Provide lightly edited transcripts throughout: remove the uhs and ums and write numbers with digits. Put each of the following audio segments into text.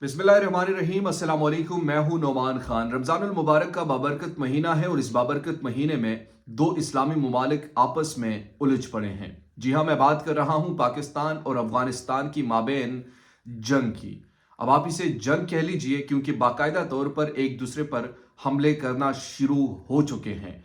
बिस्मिल्लाहिर्रहमानिर्रहीम। अस्सलाम वालेकुम। मैं हूं नोमान खान। रमज़ान मुबारक का बाबरकत महीना है और इस बाबरकत महीने में दो इस्लामी ममालिक आपस में उलझ पड़े हैं। जी हाँ, मैं बात कर रहा हूं पाकिस्तान और अफगानिस्तान की माबेन जंग की। अब आप इसे जंग कह लीजिए क्योंकि बाकायदा तौर पर एक दूसरे पर हमले करना शुरू हो चुके हैं।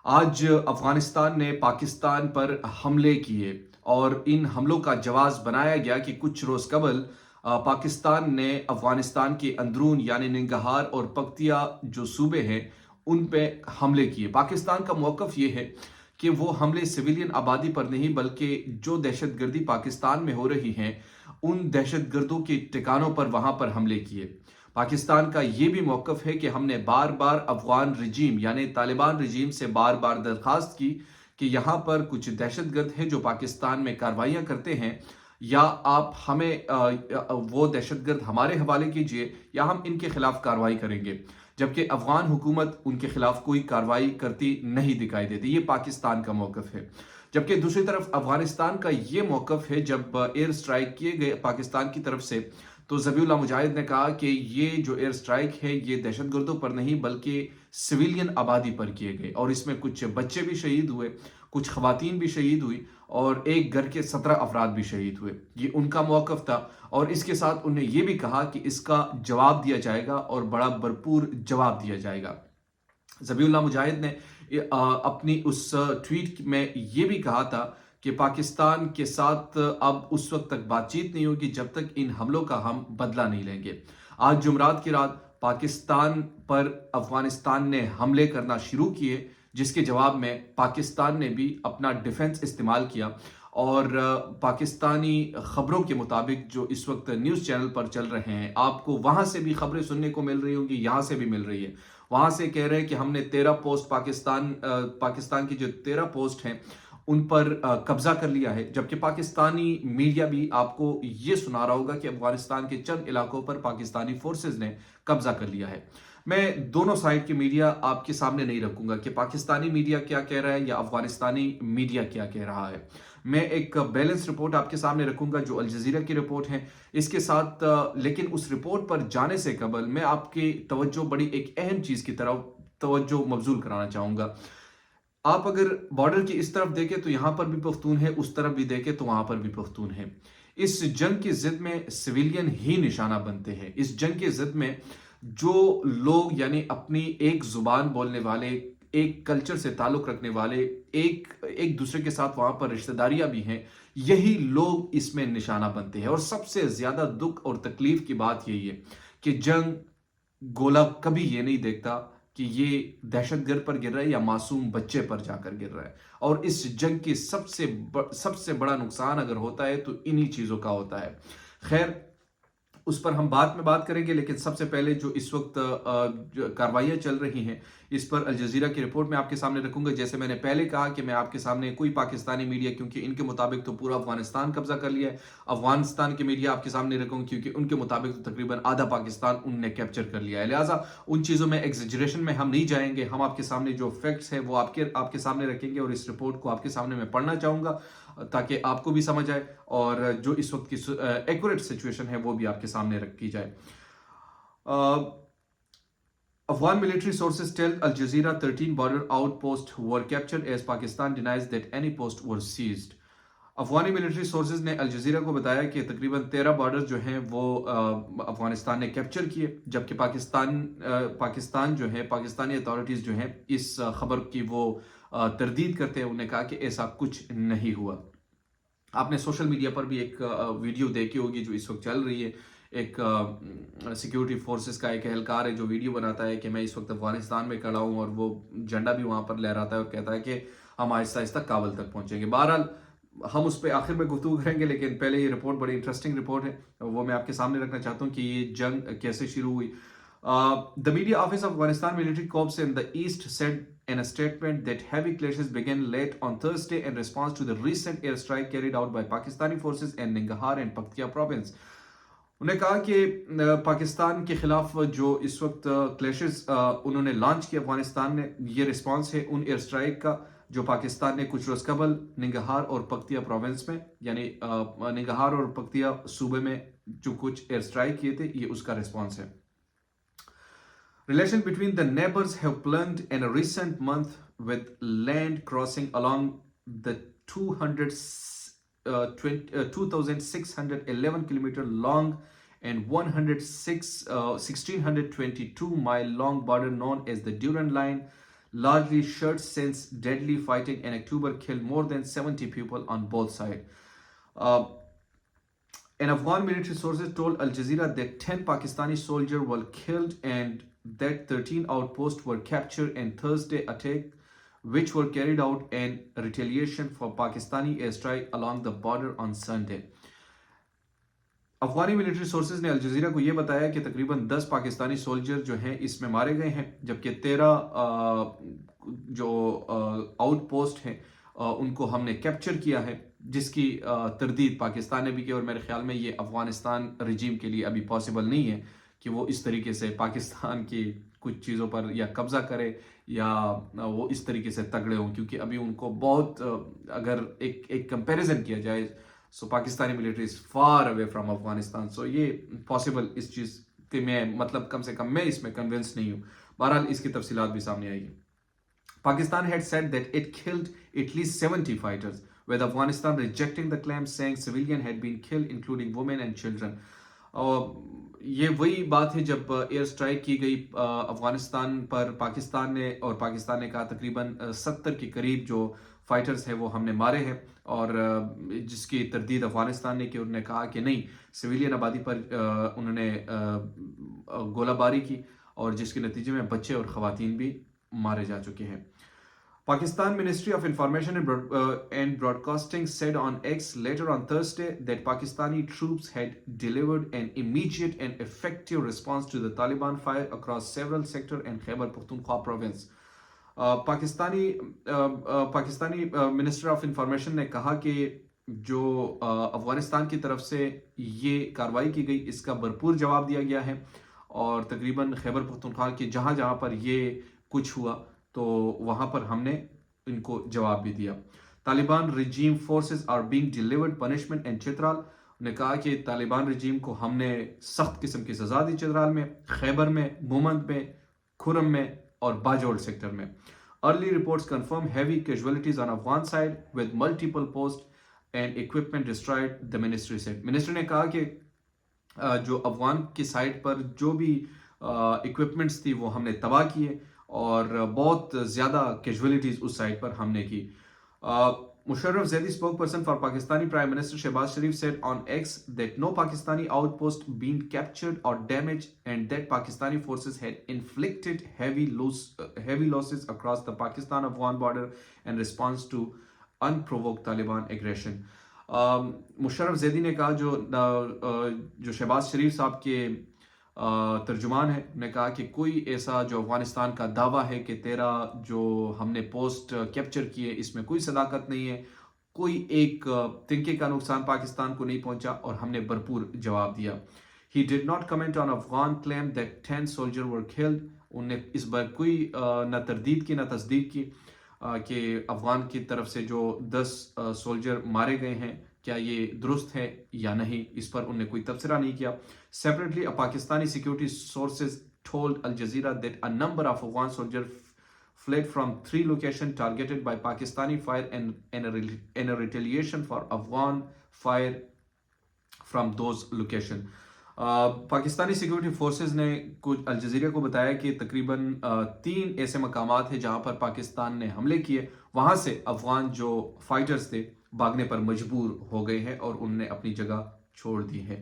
आज अफगानिस्तान ने पाकिस्तान पर हमले किए और इन हमलों का जवाब बनाया गया कि कुछ रोज कबल पाकिस्तान ने अफगानिस्तान के अंदरून यानी नंगहार और पख्तिया जो सूबे हैं उन पे हमले किए। पाकिस्तान का मौकफ ये है कि वो हमले सिविलियन आबादी पर नहीं बल्कि जो दहशतगर्दी पाकिस्तान में हो रही हैं उन दहशतगर्दों के ठिकानों पर वहां पर हमले किए। पाकिस्तान का ये भी मौकफ है कि हमने बार बार अफगान रजीम यानी तालिबान रजीम से बार बार दरखास्त की कि यहाँ पर कुछ दहशतगर्द हैं जो पाकिस्तान में कार्रवाइयाँ करते हैं, या आप हमें वो दहशतगर्द हमारे हवाले कीजिए या हम इनके खिलाफ कार्रवाई करेंगे। जबकि अफगान हुकूमत उनके खिलाफ कोई कार्रवाई करती नहीं दिखाई देती। ये पाकिस्तान का मौकफ है। जबकि दूसरी तरफ अफगानिस्तान का ये मौकफ है, जब एयर स्ट्राइक किए गए पाकिस्तान की तरफ से तो ज़बीउल्लाह मुजाहिद ने कहा कि ये जो एयर स्ट्राइक है ये दहशतगर्दों पर नहीं बल्कि सिविलियन आबादी पर किए गए और इसमें कुछ बच्चे भी शहीद हुए, कुछ खवातीन भी शहीद हुई और एक घर के 17 अफराद भी शहीद हुए। ये उनका मौकफ था और इसके साथ उन्हें ये भी कहा कि इसका जवाब दिया जाएगा और बड़ा भरपूर जवाब दिया जाएगा। ज़बीउल्लाह मुजाहिद ने अपनी उस ट्वीट में ये भी कहा था कि पाकिस्तान के साथ अब उस वक्त तक बातचीत नहीं होगी जब तक इन हमलों का हम बदला नहीं लेंगे। आज जुमरात की रात पाकिस्तान पर अफगानिस्तान ने हमले करना शुरू किए, जिसके जवाब में पाकिस्तान ने भी अपना डिफेंस इस्तेमाल किया और पाकिस्तानी खबरों के मुताबिक जो इस वक्त न्यूज़ चैनल पर चल रहे हैं, आपको वहाँ से भी खबरें सुनने को मिल रही होंगी, यहाँ से भी मिल रही है। वहाँ से कह रहे हैं कि हमने 13 पोस्ट पाकिस्तान की जो 13 पोस्ट हैं उन पर कब्जा कर लिया है। जबकि पाकिस्तानी मीडिया भी आपको ये सुना रहा होगा कि अफगानिस्तान के चंद इलाकों पर पाकिस्तानी फोर्सेस ने कब्जा कर लिया है। मैं दोनों साइड की मीडिया आपके सामने नहीं रखूंगा कि पाकिस्तानी मीडिया क्या कह रहा है या अफगानिस्तानी मीडिया क्या कह रहा है। मैं एक बैलेंस रिपोर्ट आपके सामने रखूंगा जो अल जजीरा की रिपोर्ट है। इसके साथ लेकिन उस रिपोर्ट पर जाने से कबल मैं आपकी तवज्जो बड़ी एक अहम चीज की तरफ तवज्जो मबजूल कराना चाहूंगा। आप अगर बॉर्डर की इस तरफ देखें तो यहां पर भी पख्तून है, उस तरफ भी देखें तो वहां पर भी पख्तून है। इस जंग की जिद में सिविलियन ही निशाना बनते हैं। इस जंग की जिद में जो लोग यानी अपनी एक जुबान बोलने वाले, एक कल्चर से ताल्लुक रखने वाले, एक दूसरे के साथ वहां पर रिश्तेदारियां भी हैं, यही लोग इसमें निशाना बनते हैं। और सबसे ज्यादा दुख और तकलीफ की बात यही है कि जंग गोला कभी ये नहीं देखता कि ये दहशतगर्द पर गिर रहा है या मासूम बच्चे पर जाकर गिर रहा है। और इस जंग की सबसे बड़ा नुकसान अगर होता है तो इन्हीं चीजों का होता है। खैर, उस पर हम बाद में बात करेंगे, लेकिन सबसे पहले जो इस वक्त कार्रवाइयाँ चल रही हैं इस पर अल जजीरा की रिपोर्ट मैं आपके सामने रखूंगा। जैसे मैंने पहले कहा कि मैं आपके सामने कोई पाकिस्तानी मीडिया, क्योंकि इनके मुताबिक तो पूरा अफगानिस्तान कब्जा कर लिया है, अफगानिस्तान की मीडिया आपके सामने रखूंगा क्योंकि उनके मुताबिक तो तकरीबन आधा पाकिस्तान उनने कैप्चर कर लिया है। लिहाजा उन चीज़ों में एग्जेजरेशन में हम नहीं जाएंगे। हम आपके सामने जो फैक्ट्स है वो आपके सामने रखेंगे और इस रिपोर्ट को आपके सामने मैं पढ़ना चाहूँगा ताकि आपको भी समझ आए और जो इस वक्त की एक्यूरेट सिचुएशन है वो भी आपके सामने रखी जाए। Afghan military sources tell Al Jazeera 13 border outposts were captured as Pakistan denies that any post was seized. Afghani military sources ने अल जजीरा को बताया कि तकरीबन 13 बॉर्डर जो हैं वो अफगानिस्तान ने कैप्चर किए, जबकि पाकिस्तान जो है, पाकिस्तानी अथॉरिटीज़ जो हैं इस खबर की वो तरदीद करते हैं। उन्हें कहा कि ऐसा कुछ नहीं हुआ। आपने सोशल मीडिया पर भी एक वीडियो देखी होगी जो इस वक्त चल रही है। एक सिक्योरिटी फोर्सेस का एक एहलकार है जो वीडियो बनाता है कि मैं इस वक्त अफगानिस्तान में खड़ा हूँ और वो झंडा भी वहाँ पर लहराता है और कहता है कि हम आहिस्ता आहिस्ता काबुल तक पहुँचेंगे। बहरहाल हम उस पर आखिर में गुफ्तगू करेंगे, लेकिन पहले ये रिपोर्ट बड़ी इंटरेस्टिंग रिपोर्ट है, वो मैं आपके सामने रखना चाहता हूँ कि ये जंग कैसे शुरू हुई। The media office of Afghanistan military corps in the east said in a statement that heavy clashes began late on Thursday in response to the recent airstrike carried out by Pakistani forces in Nangarhar and Paktia province. उन्हें कहा कि पाकिस्तान के खिलाफ जो इस वक्त clashes उन्होंने launch किया अफगानिस्तान ने, ये रिस्पांस है उन एयर स्ट्राइक का जो पाकिस्तान ने कुछ रोज कबल नंगहार और पख्तिया प्रोविंस में यानी नंगहार और पख्तिया सूबे में जो कुछ एयर स्ट्राइक किए थे, ये उसका रिस्पॉन्स है। Relation between the neighbors have plunged in a recent month with land crossing along the 2,611 kilometer long and 1,622 mile long border known as the Durand Line, largely shut since deadly fighting in October killed more than 70 people on both sides. Uh, An Afghan military sources told Al Jazeera that 10 Pakistani soldiers were killed and that 13 outposts were captured in Thursday attack, which were carried out in retaliation for Pakistani airstrike along the border on Sunday. Afghani military sources ने अल जजीरा को यह बताया कि तकरीबन 10 Pakistani soldier जो हैं इसमें मारे गए हैं, जबकि 13 जो आउटपोस्ट हैं उनको हमने कैप्चर किया है, जिसकी तरदीद पाकिस्तान ने भी की। और मेरे ख्याल में ये अफगानिस्तान रजीम के लिए अभी पॉसिबल नहीं है कि वो इस तरीके से पाकिस्तान की कुछ चीज़ों पर या कब्जा करे या वो इस तरीके से तगड़े हों, क्योंकि अभी उनको बहुत अगर एक कंपैरिजन किया जाए, so Pakistani military is far away from Afghanistan. So ये पॉसिबल इस चीज़ के मैं मतलब कम से कम मैं इसमें कन्विंस नहीं हूँ। बहरहाल इसकी तफसीलात भी सामने आएगी। Pakistan had said that it killed at least 70 fighters, with Afghanistan rejecting the claim, saying civilians had been killed, including women and children. ये वही बात है जब एयर स्ट्राइक की गई अफगानिस्तान पर पाकिस्तान ने, और पाकिस्तान ने कहा तकरीबन 70 के करीब जो फाइटर्स हैं वो हमने मारे हैं, और जिसकी तरदीद अफगानिस्तान ने की। उन्होंने कहा कि नहीं, सिविलियन आबादी पर उन्होंने गोलाबारी की और जिसके नतीजे में बच्चे और ख़वातीन भी मारे जा चुके हैं। Pakistan Ministry of Information and Broadcasting said on X later on Thursday that Pakistani troops had delivered an immediate and effective response to the Taliban fire across several sectors in Khyber Pakhtunkhwa province. Pakistani minister of information ने कहा कि जो अफगानिस्तान की तरफ से ये कार्रवाई की गई इसका भरपूर जवाब दिया गया है, और तकरीबन खैबर पख्तूनख्वा के जहाँ जहाँ पर ये कुछ हुआ तो वहाँ पर हमने इनको जवाब भी दिया। Taliban regime forces are being delivered punishment and Chitral ने कहा कि तालिबान रजीम को हमने सख्त किस्म की सजा दी चित्राल में, खैबर में, मोमंद में, खुरम में और बाजोल सेक्टर में। Early reports confirm heavy casualties on Afghan side with multiple post and equipment destroyed, the ministry said. Minister ने कहा कि जो अफगान की साइड पर जो भी इक्विपमेंट्स थी वो हमने तबाह किए और बहुत ज़्यादा कैजुअलिटीज़ उस साइड पर हमने की। Musharraf Zaidi, spokesperson for Pakistani Prime Minister Shehbaz Sharif, said on X that no Pakistani outpost been captured or damaged and that Pakistani forces had inflicted heavy losses across the Pakistan-Afghan border in response to unprovoked Taliban aggression. Musharraf Zaidi ने कहा जो शहबाज शरीफ साहब के तर्जुमान है, ने कहा कि कोई ऐसा जो अफगानिस्तान का दावा है कि तेरा जो हमने पोस्ट कैप्चर किए इसमें कोई सदाकत नहीं है, कोई एक तिनके का नुकसान पाकिस्तान को नहीं पहुंचा, और हमने भरपूर जवाब दिया। He did not comment on Afghan claim that 10 soldier were killed. उनने इस बार कोई न तरदीद की न तस्दीक की कि अफगान की तरफ से जो 10 सोल्जर मारे गए हैं क्या ये दुरुस्त है या नहीं, इस पर उन्होंने कोई तबसरा नहीं किया। Separately, a Pakistani security sources told Al Jazeera that a number of Afghan soldiers fled from 3 locations targeted by Pakistani fire in a retaliation for Afghan fire from those locations. Pakistani security forces ने कुछ अल जजीरा को बताया कि तकरीबन 3 ऐसे मकामात हैं जहां पर पाकिस्तान ने हमले किए, वहां से अफगान जो फाइटर्स थे भागने पर मजबूर हो गए हैं और उनने अपनी जगह छोड़ दी है।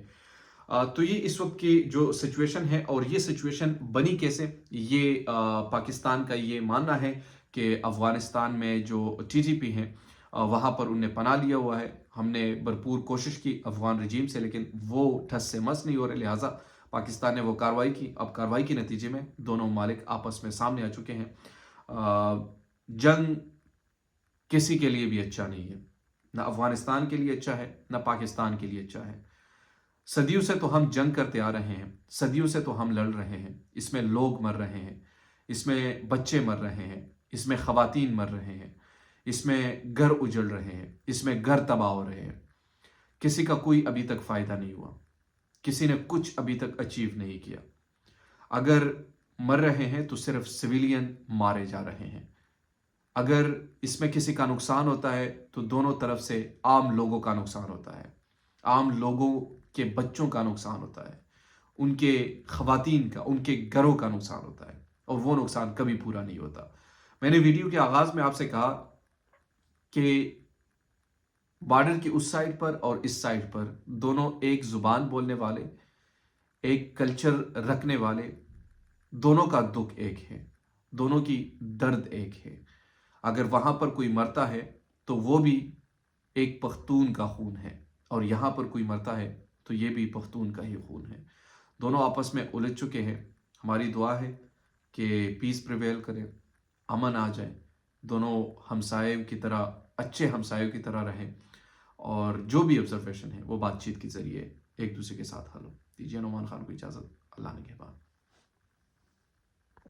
तो ये इस वक्त की जो सिचुएशन है, और ये सिचुएशन बनी कैसे, ये पाकिस्तान का ये मानना है कि अफगानिस्तान में जो TTP हैं वहाँ पर उन्हें पनाह लिया हुआ है। हमने भरपूर कोशिश की अफगान रजीम से, लेकिन वो ठस से मस नहीं हो रहे, लिहाजा पाकिस्तान ने वो कार्रवाई की। अब कार्रवाई के नतीजे में दोनों ममालिक आपस में सामने आ चुके हैं। जंग किसी के लिए भी अच्छा नहीं है, ना अफगानिस्तान के लिए अच्छा है, ना पाकिस्तान के लिए अच्छा है। सदियों से तो हम जंग करते आ रहे हैं, सदियों से तो हम लड़ रहे हैं, इसमें लोग मर रहे हैं, इसमें बच्चे मर रहे हैं, इसमें ख़वातीन मर रहे हैं, इसमें घर उजड़ रहे हैं, इसमें घर तबाह हो रहे हैं। किसी का कोई अभी तक फ़ायदा नहीं हुआ, کسی نے کچھ ابھی تک اچیو نہیں کیا. اگر مر رہے ہیں تو صرف سویلین مارے جا رہے ہیں. اگر اس میں کسی کا نقصان ہوتا ہے تو دونوں طرف سے عام لوگوں کا نقصان ہوتا ہے. عام لوگوں کے بچوں کا نقصان ہوتا ہے، ان کے خواتین کا، ان کے گھروں کا نقصان ہوتا ہے، اور وہ نقصان کبھی پورا نہیں ہوتا. میں نے ویڈیو کے آغاز میں آپ سے کہا کہ بارڈر کی اس سائڈ پر اور اس سائڈ پر دونوں ایک زبان بولنے والے، ایک کلچر رکھنے والے، دونوں کا دکھ ایک ہے، دونوں کی درد ایک ہے. اگر وہاں پر کوئی مرتا ہے تو وہ بھی ایک پختون کا خون ہے، اور یہاں پر کوئی مرتا ہے تو یہ بھی پختون کا ہی خون ہے. دونوں آپس میں الجھ چکے ہیں. ہماری دعا ہے کہ پیس پریویل کرے، امن آ جائے، دونوں ہمسائے کی طرح، اچھے ہمسایوں کی طرح رہیں، اور جو بھی آبزرویشن ہے وہ بات چیت کے ذریعے ایک دوسرے کے ساتھ حل ہو. دیجیے نعمان خان کو اجازت. اللہ نے کے بعد.